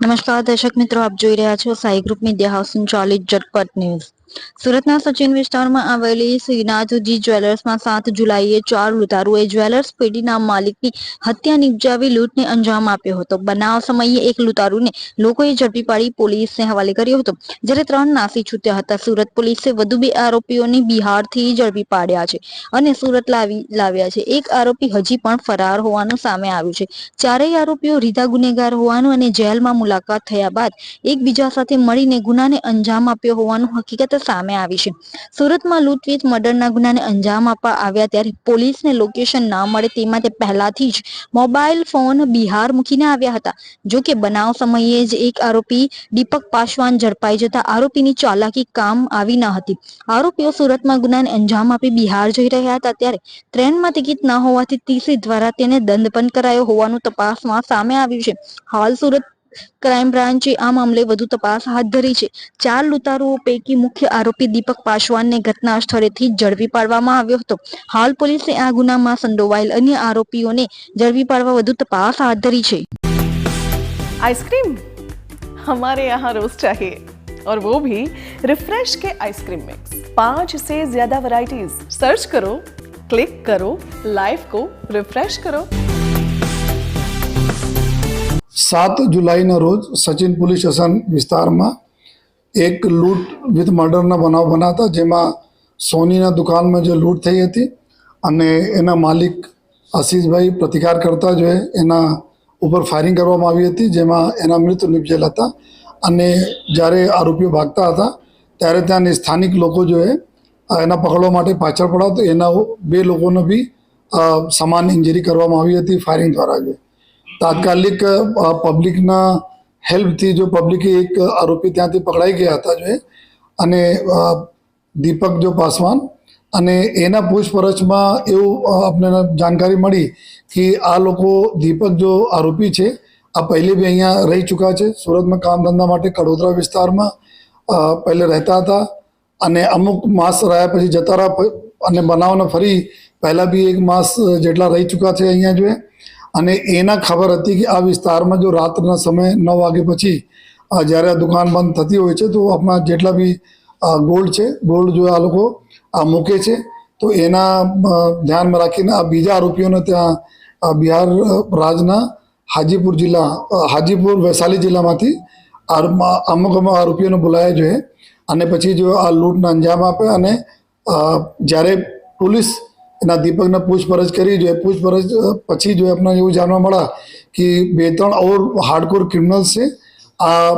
નમસ્કાર દર્શક મિત્રો, આપ જોઈ રહ્યા છો સાઈ ગ્રુપ મીડિયા હાઉસ સંચાલિત ઝટપટ ન્યૂઝ. સુરતના સચિન વિસ્તારમાં આવેલી શ્રીનાથજી જ્વેલર્સમાં 7 જુલાઈએ 4 લૂંટારુઓએ જ્વેલર્સ પેઢીના માલિકની હત્યા નિપજાવી લૂંટને અંજામ આપ્યો હતો. બનાવ સમયે એક લૂંટારુને લોકોએ ઝડપી પાડી પોલીસને હવાલે કર્યો હતો, જ્યારે 3 નાસી છૂટ્યા હતા. સુરત પોલીસે વધુ 2 આરોપીઓને બિહારથી ઝડપી પાડ્યા છે અને સુરત લાવ્યા છે. એક આરોપી હજી પણ ફરાર હોવાનું સામે આવ્યું છે. ચારેય આરોપીઓ રીઢા ગુનેગાર હોવાનું અને જેલમાં મુલાકાત થયા બાદ એકબીજા સાથે મળીને ગુનાને અંજામ આપ્યો હોવાનું હકીકત સામે આવી છે. સુરતમાં લૂંટવેચ મર્ડરના ગુનાને અંજામ આપવા આવ્યા ત્યારે પોલીસને લોકેશન ના મળે તે માટે પહેલાથી જ મોબાઈલ ફોન બિહાર મૂકીને આવ્યા હતા. જો કે બનાવ સમયે જ એક આરોપી દીપક પાસવાન ઝડપાઈ જતા આરોપીની ચાલાકી કામ આવી ન હતી. આરોપીઓ સુરતમાં ગુનાને અંજામ આપી બિહાર જઈ રહ્યા હતા ત્યારે ટ્રેનમાં ટિકિટ ન હોવાથી ટીસી દ્વારા તેને દંડ પણ કરાયો હોવાનું તપાસમાં સામે આવ્યું છે. હાલ સુરત ક્રાઇમ બ્રાન્ચે આ મામલે વધુ તપાસ હાથ ધરી છે. 4 લૂંટારુઓ પૈકી મુખ્ય આરોપી દીપક પાસવાનને ઘટના સ્થળેથી ઝડપી પાડવામાં આવ્યો હતો. હાલ પોલીસે આ ગુનામાં સંડોવાયેલ અન્ય આરોપીઓને ઝડપી પાડવા વધુ તપાસ હાથ ધરી છે. आइसक्रीम हमारे यहाँ रोज चाहिए और वो भी रिफ्रेश के आइसक्रीम मिक्स 5 से ज्यादा वैरायटीज सर्च करो, क्लिक करो, लाइफ को रिफ्रेश करो। 7 જુલાઈના રોજ સચિન પોલીસ સ્ટેશન વિસ્તારમાં એક લૂંટ વિથ મર્ડરના બનાવ બન્યા હતા, જેમાં સોનીના દુકાનમાં જે લૂંટ થઈ હતી અને એના માલિક આશીષભાઈ પ્રતિકાર કરતા જ એના ઉપર ફાયરિંગ કરવામાં આવી હતી, જેમાં એના મૃત્યુ નિપજેલ હતા. અને જ્યારે આરોપીઓ ભાગતા હતા ત્યારે ત્યાંની સ્થાનિક લોકો એના પકડવા માટે પાછળ પડ્યા તો એના 2 લોકોને બી સમાન ઇન્જરી કરવામાં આવી હતી ફાયરિંગ દ્વારા. તાત્કાલિક પબ્લિકના હેલ્પથી પબ્લિકે એક આરોપી ત્યાંથી પકડાઈ ગયા હતા અને દીપક પાસવાન, અને એના પૂછપરછમાં એવું આપણને જાણકારી મળી કે આ લોકો દીપક આરોપી છે આ પહેલે બી અહીંયા રહી ચૂક્યા છે. સુરતમાં કામ ધંધા માટે કડોદરા વિસ્તારમાં પહેલે રહેતા હતા અને અમુક માસ રહ્યા પછી જતા રહ્યા અને બનાવને ફરી પહેલાં બી 1 માસ જેટલા રહી ચૂક્યા છે અહીંયા અને એના ખબર હતી કે આ વિસ્તારમાં જો રાત્રના સમયે 9 વાગે પછી જ્યારે આ દુકાન બંધ થતી હોય છે તો આપણા જેટલા બી ગોલ્ડ છે ગોલ્ડ આ લોકો મૂકે છે. તો એના ધ્યાનમાં રાખીને આ બીજા આરોપીઓને ત્યાં બિહાર રાજના હાજીપુર વૈશાલી જિલ્લામાંથી અમુક આરોપીઓને બોલાયા અને પછી આ લૂંટને અંજામ આપે. અને જ્યારે પોલીસ એના દીપકને પૂછપરછ કરી પૂછપરછ પછી આપણે એવું જાણવા મળ્યા કે 2-3 ઓર હાર્ડકોર ક્રિમિનલ્સ છે આ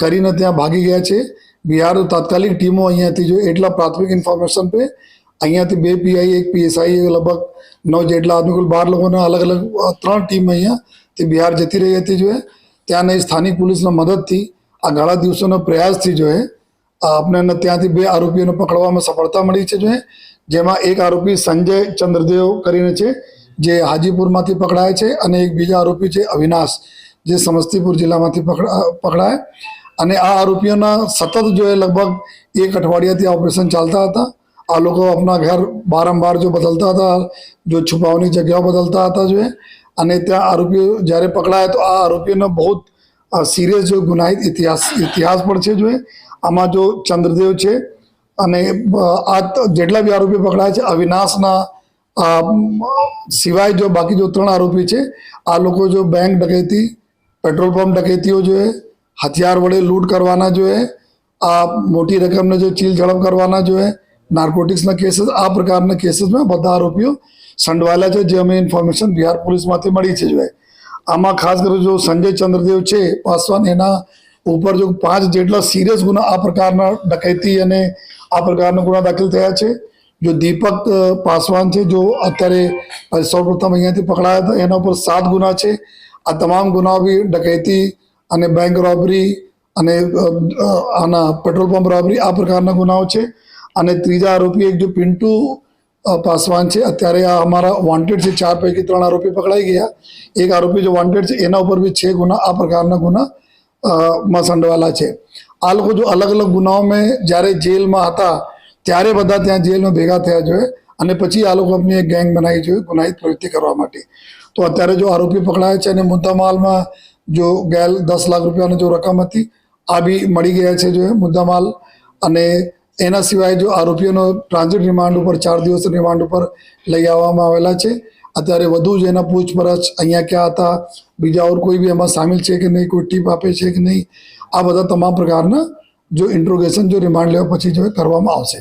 કરીને ત્યાં ભાગી ગયા છે. બિહાર તાત્કાલિક ટીમો અહીંયાથી એટલા પ્રાથમિક ઇન્ફોર્મેશન પે અહીંયાથી 2 પીઆઈ 1 પીએસઆઈ લગભગ 9 જેટલા આદમી કુલ 12 લોકોને અલગ અલગ 3 ટીમ અહીંયાથી બિહાર જતી રહી હતી. ત્યાંની સ્થાનિક પોલીસના મદદથી આ ઘણા દિવસોના પ્રયાસથી આપણને ત્યાંથી 2 આરોપીઓને પકડવામાં સફળતા મળી છે. જેમાં એક આરોપી સંજય ચંદ્રદેવ કરીને છે જે હાજીપુરમાંથી પકડાય છે અને એક બીજા આરોપી છે અવિનાશ જે સમસ્તીપુર જિલ્લામાંથી પકડાય. અને આ આરોપીઓના સતત લગભગ 1 અઠવાડિયાથી ઓપરેશન ચાલતા હતા. આ લોકો આપણા ઘર વારંવાર બદલતા હતા, છુપાવવાની જગ્યાઓ બદલતા હતા અને ત્યાં આરોપીઓ જ્યારે પકડાયા તો આ આરોપીઓનો બહુ સિરિયસ ગુનાહિત ઇતિહાસ પણ છે. આમાં ચંદ્રદેવ છે અને આ જેટલા બી આરોપી પકડાયા છે અવિનાશના સિવાય બાકી 3 આરોપી છે આ લોકો બેંક ડકૈતી, પેટ્રોલ પંપ ડકૈતીઓ હથિયાર વડે લૂંટ કરવાના આ મોટી રકમને ચીલ ઝડપ કરવાના નાર્કોટિક્સના કેસીસ, આ પ્રકારના કેસીસમાં બધા આરોપીઓ સંડવાયેલા છે જે અમે ઇન્ફોર્મેશન બિહાર પોલીસમાંથી મળી છે. આમાં ખાસ કરીને સંજય ચંદ્રદેવ છે પાસવાન એના ઉપર 5 જેટલા સિરિયસ ગુના આ પ્રકારના ડકૈતી અને આ પ્રકારના ગુના દાખલ થયા છે. દીપક પાસવાન છે અત્યારે સૌપ્રથમ અહીંયાથી પકડાયા હતા એના ઉપર 7 ગુના છે. આ તમામ ગુનાઓ બી ડકૈતી અને બેંક રોબરી અને આના પેટ્રોલ પંપ રોબરી આ પ્રકારના ગુનાઓ છે. અને ત્રીજા આરોપી એક પિન્ટુ પાસવાન છે અત્યારે આ અમારા વોન્ટેડ છે. 4 પૈકી 3 આરોપી પકડાઈ ગયા. એક આરોપી વોન્ટેડ છે એના ઉપર બી 6 ગુના આ પ્રકારના ગુના માં સંડવાયેલા છે. આ લોકો અલગ અલગ ગુનાઓમાં જ્યારે જેલમાં હતા ત્યારે બધા ત્યાં જેલમાં ભેગા થયા અને પછી આ લોકો આપણી એક ગેંગ બનાવી ગુનાહિત પ્રવૃત્તિ કરવા માટે. તો અત્યારે આરોપી પકડાયા છે અને મુદ્દામાલમાં જો ગયેલ 10 લાખ રૂપિયાની જો રકમ હતી આ બી મળી ગયા છે જો મુદ્દામાલ. અને એના સિવાય જો આરોપીઓનો ટ્રાન્ઝિટ રિમાન્ડ ઉપર 4 દિવસ રિમાન્ડ ઉપર લઈ આવવામાં આવેલા છે. અત્યારે વધુ જ એના પૂછપરછ અહીંયા ક્યાં હતા, બીજા ઓર કોઈ બી એમાં સામેલ છે કે નહીં, કોઈ ટીપ આપે છે કે નહીં, આ બધા તમામ પ્રકારના જો ઇન્ટ્રોગેશન જો રિમાન્ડ લેવા પછી જો કરવામાં આવશે.